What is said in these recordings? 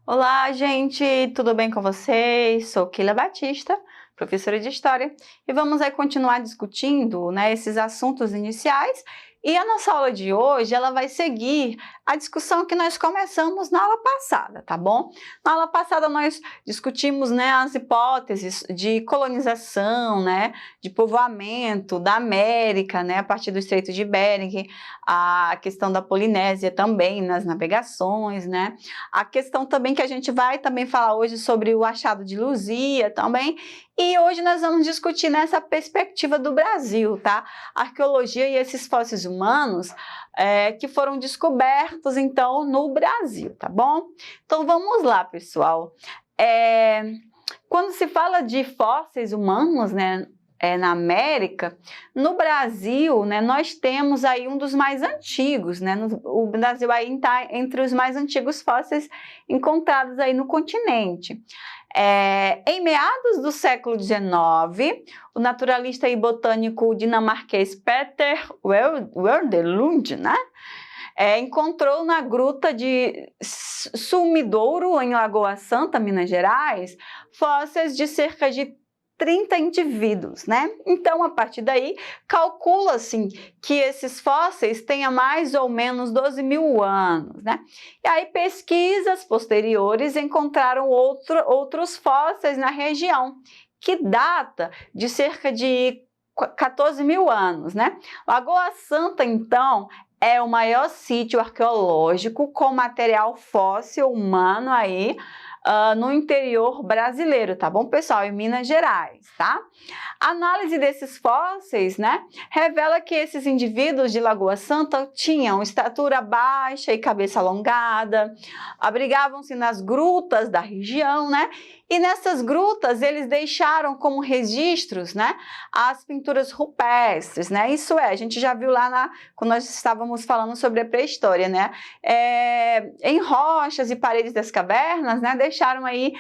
Olá, gente, tudo bem com vocês? Sou Keila Batista, professora de História, e vamos aí continuar discutindo, esses assuntos iniciais. E a nossa aula de hoje, ela vai seguir a discussão que nós começamos na aula passada, tá bom? Na aula passada nós discutimos, as hipóteses de colonização, de povoamento da América, a partir do Estreito de Bering, a questão da Polinésia também nas navegações, a questão também que a gente vai também falar hoje sobre o achado de Luzia também. E hoje nós vamos discutir nessa perspectiva do Brasil, tá? Arqueologia e esses fósseis humanos que foram descobertos, então, no Brasil, tá bom? Então, vamos lá, pessoal. Quando se fala de fósseis humanos, na América, no Brasil, nós temos aí um dos mais antigos, o Brasil aí está entre os mais antigos fósseis encontrados aí no continente. Em meados do século XIX, o naturalista e botânico dinamarquês Peter Werdelund, encontrou na gruta de Sumidouro, em Lagoa Santa, Minas Gerais, fósseis de cerca de 30 indivíduos, Então, a partir daí, calcula-se que esses fósseis tenham mais ou menos 12 mil anos, E aí, pesquisas posteriores encontraram outros fósseis na região, que data de cerca de 14 mil anos, Lagoa Santa, então, é o maior sítio arqueológico com material fóssil humano aí, no interior brasileiro, tá bom, pessoal? Em Minas Gerais, tá? A análise desses fósseis, revela que esses indivíduos de Lagoa Santa tinham estatura baixa e cabeça alongada, abrigavam-se nas grutas da região, E nessas grutas eles deixaram como registros, as pinturas rupestres, Isso a gente já viu lá quando nós estávamos falando sobre a pré-história, em rochas e paredes das cavernas, deixaram aí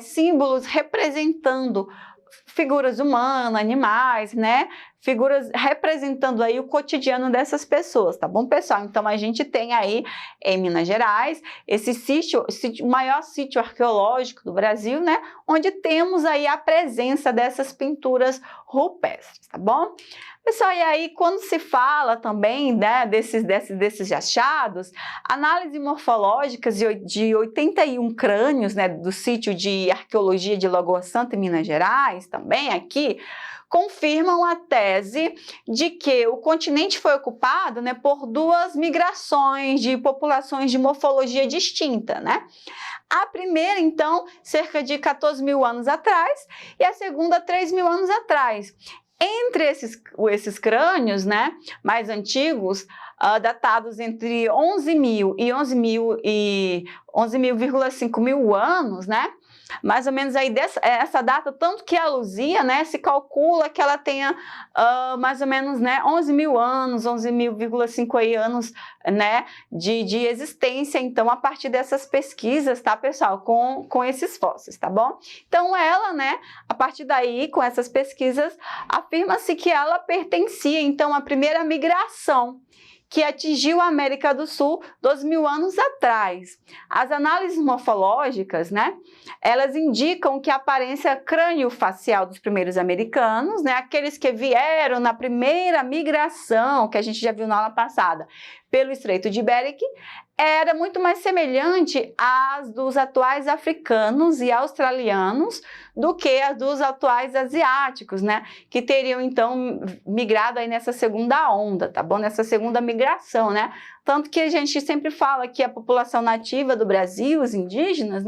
símbolos representando figuras humanas, animais, figuras representando aí o cotidiano dessas pessoas, tá bom, pessoal? Então, a gente tem aí em Minas Gerais esse sítio, o maior sítio arqueológico do Brasil, onde temos aí a presença dessas pinturas rupestres, tá bom? Pessoal, e aí quando se fala também desses achados, análises morfológicas de 81 crânios do sítio de arqueologia de Lagoa Santa, em Minas Gerais, também aqui, confirmam a tese de que o continente foi ocupado por duas migrações de populações de morfologia distinta, A primeira, então, cerca de 14 mil anos atrás, e a segunda, 3 mil anos atrás. Entre esses crânios, mais antigos, datados entre 11.000 e 11.005 mil anos, mais ou menos aí essa data, tanto que a Luzia, se calcula que ela tenha mais ou menos 11 mil anos, 11.005 anos, de existência, então, a partir dessas pesquisas, tá, pessoal, com esses fósseis, tá bom? Então, ela, a partir daí, com essas pesquisas, afirma-se que ela pertencia, então, à primeira migração que atingiu a América do Sul 2 mil anos atrás. As análises morfológicas, elas indicam que a aparência crânio-facial dos primeiros americanos, aqueles que vieram na primeira migração, que a gente já viu na aula passada, pelo Estreito de Bering, era muito mais semelhante às dos atuais africanos e australianos do que as dos atuais asiáticos, que teriam, então, migrado aí nessa segunda onda, tá bom? Nessa segunda migração, Tanto que a gente sempre fala que a população nativa do Brasil, os indígenas,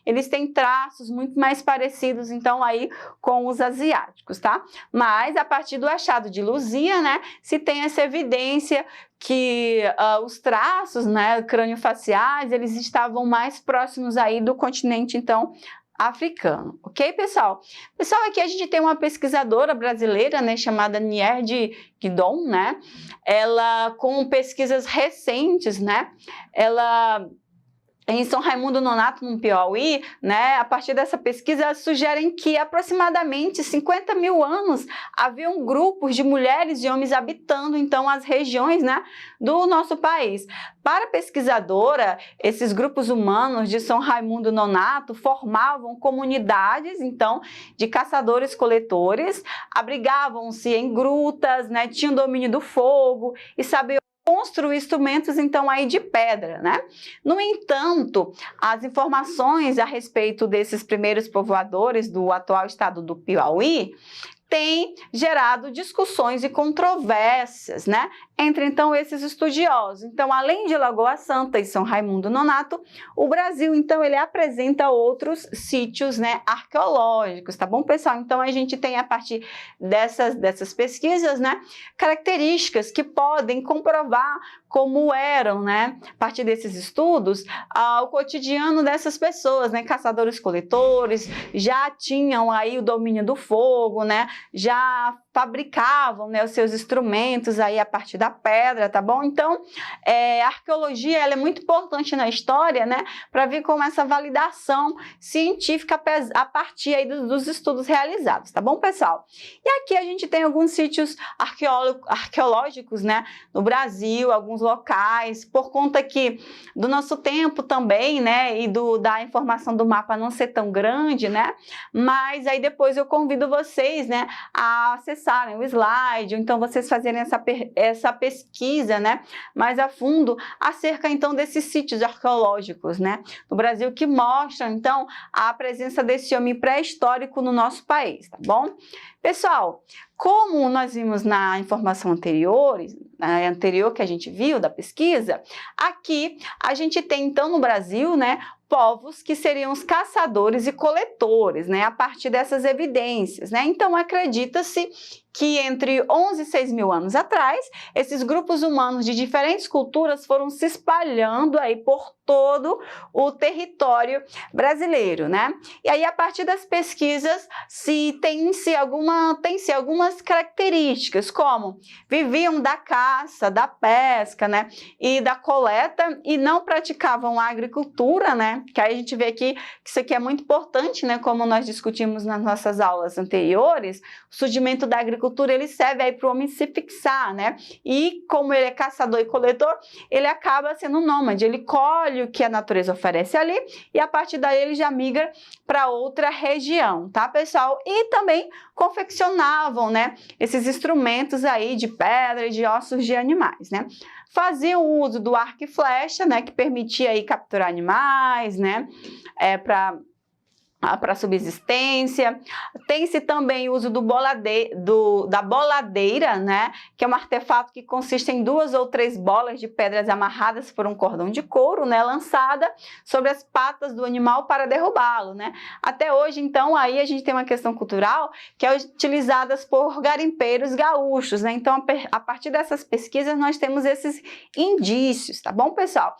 eles têm traços muito mais parecidos, então, aí com os asiáticos, tá? Mas, a partir do achado de Luzia, se tem essa evidência que os traços, crânio-faciais, eles estavam mais próximos aí do continente, então, africano, ok, pessoal? Pessoal, aqui a gente tem uma pesquisadora brasileira, chamada Nierde Guidon, Ela, com pesquisas recentes, ela em São Raimundo Nonato, no Piauí, né, a partir dessa pesquisa, elas sugerem que aproximadamente 50 mil anos haviam grupos de mulheres e homens habitando, então, as regiões, né, do nosso país. Para a pesquisadora, esses grupos humanos de São Raimundo Nonato formavam comunidades, então, de caçadores-coletores, abrigavam-se em grutas, né, tinham domínio do fogo e sabiam construir instrumentos, então, aí de pedra, né? No entanto, as informações a respeito desses primeiros povoadores do atual estado do Piauí tem gerado discussões e controvérsias, né, entre então esses estudiosos. Então, além de Lagoa Santa e São Raimundo Nonato, o Brasil, então, ele apresenta outros sítios, né, arqueológicos, tá bom, pessoal? Então, a gente tem, a partir dessas pesquisas, né, características que podem comprovar como eram, né, a partir desses estudos, o cotidiano dessas pessoas, né, caçadores-coletores, já tinham aí o domínio do fogo, né, já fabricavam, né, os seus instrumentos aí a partir da pedra, tá bom? Então, a arqueologia, ela é muito importante na história, né, para vir com essa validação científica a partir aí dos estudos realizados, tá bom, pessoal? E aqui a gente tem alguns sítios arqueológicos, né, no Brasil, alguns locais, por conta aqui do nosso tempo também, né, e da informação do mapa não ser tão grande, né, mas aí depois eu convido vocês, né, a acessarem o slide, ou então vocês fazerem essa pesquisa, né, mais a fundo acerca então desses sítios arqueológicos, né, no Brasil, que mostram então a presença desse homem pré-histórico no nosso país, tá bom? Pessoal, como nós vimos na informação anterior que a gente viu da pesquisa, aqui a gente tem então no Brasil, né, povos que seriam os caçadores e coletores, né, a partir dessas evidências, né? Então, acredita-se que entre 11 e 6 mil anos atrás, esses grupos humanos de diferentes culturas foram se espalhando aí por todo o território brasileiro, né? E aí, a partir das pesquisas, tem-se algumas características, como viviam da caça, da pesca, né, e da coleta, e não praticavam a agricultura, né? Que aí a gente vê aqui que isso aqui é muito importante, né? Como nós discutimos nas nossas aulas anteriores, o surgimento da agricultura, ele serve aí para o homem se fixar, né? E como ele é caçador e coletor, ele acaba sendo nômade, ele colhe o que a natureza oferece ali e a partir daí ele já migra para outra região, tá, pessoal? E também confeccionavam, né, esses instrumentos aí de pedra e de ossos de animais, né? Faziam uso do arco e flecha, né, que permitia aí capturar animais, né, para subsistência. Tem-se também o uso da boladeira, né, que é um artefato que consiste em 2 ou 3 bolas de pedras amarradas por um cordão de couro, né, lançada sobre as patas do animal para derrubá-lo, né. Até hoje, então, aí a gente tem uma questão cultural que é utilizadas por garimpeiros gaúchos, né. Então, a partir dessas pesquisas, nós temos esses indícios, tá bom, pessoal?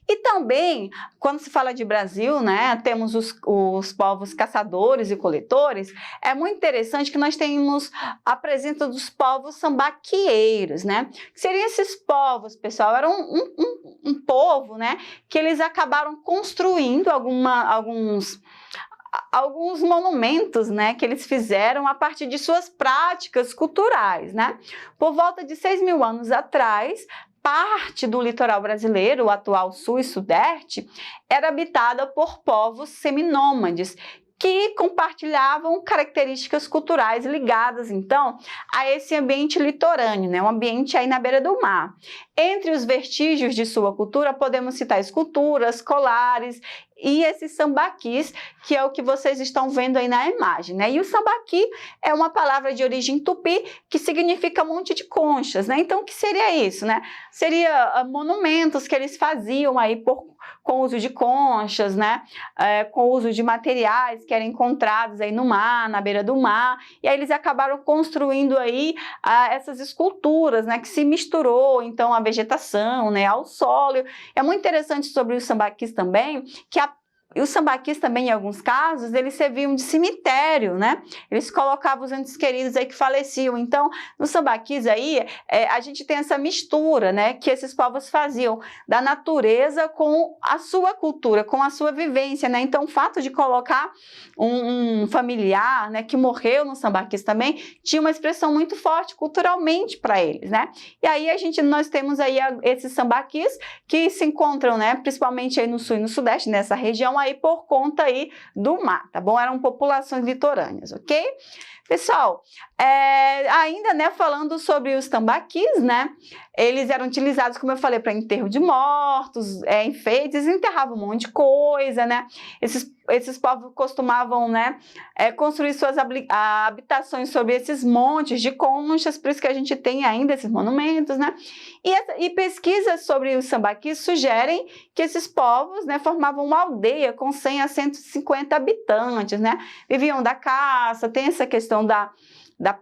E também, quando se fala de Brasil, né, temos os povos caçadores e coletores. É muito interessante que nós temos a presença dos povos sambaquieiros, né? Que seriam esses povos, pessoal, eram um povo, né, que eles acabaram construindo alguns monumentos, né, que eles fizeram a partir de suas práticas culturais, né? Por volta de 6 mil anos atrás, parte do litoral brasileiro, o atual sul e sudeste, era habitada por povos seminômades, que compartilhavam características culturais ligadas, então, a esse ambiente litorâneo, né? Um ambiente aí na beira do mar. Entre os vestígios de sua cultura, podemos citar esculturas, colares e esses sambaquis, que é o que vocês estão vendo aí na imagem, né? E o sambaqui é uma palavra de origem tupi que significa monte de conchas, né? Então, o que seria isso, né? Seria monumentos que eles faziam aí com uso de conchas, né? Com uso de materiais que eram encontrados aí no mar, na beira do mar, e aí eles acabaram construindo aí essas esculturas, né? Que se misturou, então, a vegetação, né? Ao solo. É muito interessante sobre os sambaquis também, que E os sambaquis também, em alguns casos, eles serviam de cemitério, né? Eles colocavam os entes queridos aí que faleciam. Então, nos sambaquis aí, a gente tem essa mistura, né? Que esses povos faziam da natureza com a sua cultura, com a sua vivência, né? Então, o fato de colocar um familiar, né, que morreu nos sambaquis também, tinha uma expressão muito forte culturalmente para eles, né? E aí nós temos aí esses sambaquis que se encontram, né, principalmente aí no sul e no sudeste, nessa região aí por conta aí do mar, tá bom? Eram populações litorâneas, ok? Pessoal, ainda, né, falando sobre os tambaquis, né, eles eram utilizados, como eu falei, para enterro de mortos, enfeites, enterravam um monte de coisa, né? Esses povos costumavam, né, construir suas habitações sobre esses montes de conchas, por isso que a gente tem ainda esses monumentos, né? E pesquisas sobre os sambaquis sugerem que esses povos, né, formavam uma aldeia com 100 a 150 habitantes, né? Viviam da caça, tem essa questão da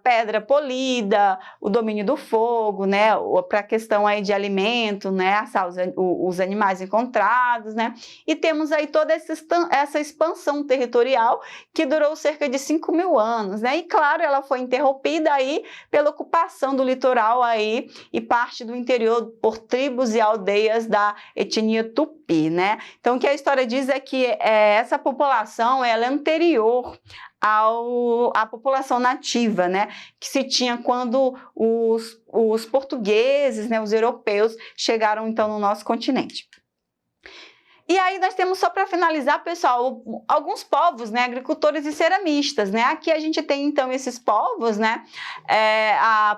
pedra polida, o domínio do fogo, né, para a questão aí de alimento, né, assar os animais encontrados, né, e temos aí toda essa expansão territorial que durou cerca de 5.000 anos, né, e claro, ela foi interrompida aí pela ocupação do litoral aí e parte do interior por tribos e aldeias da etnia Tupi, né. Então, o que a história diz é que essa população, ela é anterior à população nativa, né, que se tinha quando os portugueses, né, os europeus, chegaram então no nosso continente. E aí nós temos, só para finalizar, pessoal, alguns povos, né, agricultores e ceramistas, né? Aqui a gente tem então esses povos, né,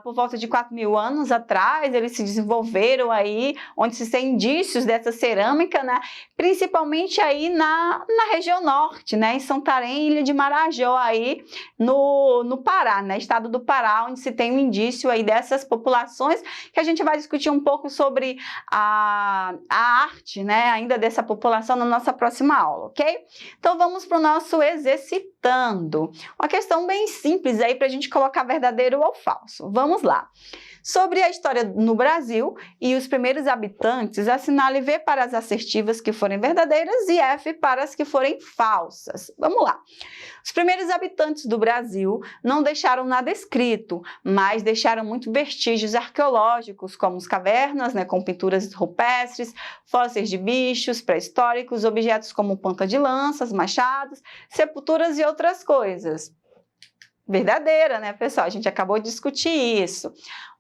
por volta de 4.000 anos atrás, eles se desenvolveram aí, onde se tem indícios dessa cerâmica, né, principalmente aí na região norte, né, em Santarém, Ilha de Marajó, aí no Pará, né, estado do Pará, onde se tem um indício aí dessas populações, que a gente vai discutir um pouco sobre a arte, né, ainda dessa população na nossa próxima aula, ok? Então vamos para o nosso exercitando. Uma questão bem simples aí para a gente colocar verdadeiro ou falso. Vamos lá. Sobre a história no Brasil e os primeiros habitantes, assinale V para as assertivas que forem verdadeiras e F para as que forem falsas. Vamos lá. Os primeiros habitantes do Brasil não deixaram nada escrito, mas deixaram muitos vestígios arqueológicos, como as cavernas, né, com pinturas rupestres, fósseis de bichos pré-históricos, objetos como ponta de lanças, machados, sepulturas e outras coisas. Verdadeira, né, pessoal? A gente acabou de discutir isso.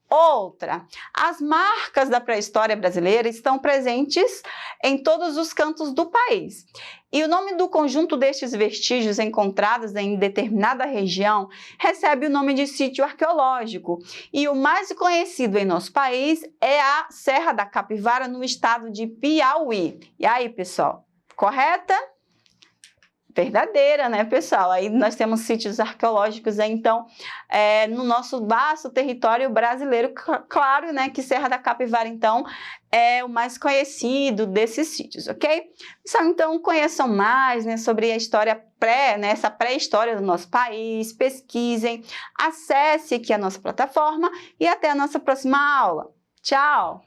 Outra, as marcas da pré-história brasileira estão presentes em todos os cantos do país. E o nome do conjunto destes vestígios encontrados em determinada região recebe o nome de sítio arqueológico. E o mais conhecido em nosso país é a Serra da Capivara, no estado de Piauí. E aí, pessoal, correta? Verdadeira, né, pessoal? Aí nós temos sítios arqueológicos, então, no nosso vasto território brasileiro, claro, né, que Serra da Capivara, então, é o mais conhecido desses sítios, ok? Pessoal, então, conheçam mais, né, sobre a história né, essa pré-história do nosso país, pesquisem, acesse aqui a nossa plataforma e até a nossa próxima aula. Tchau!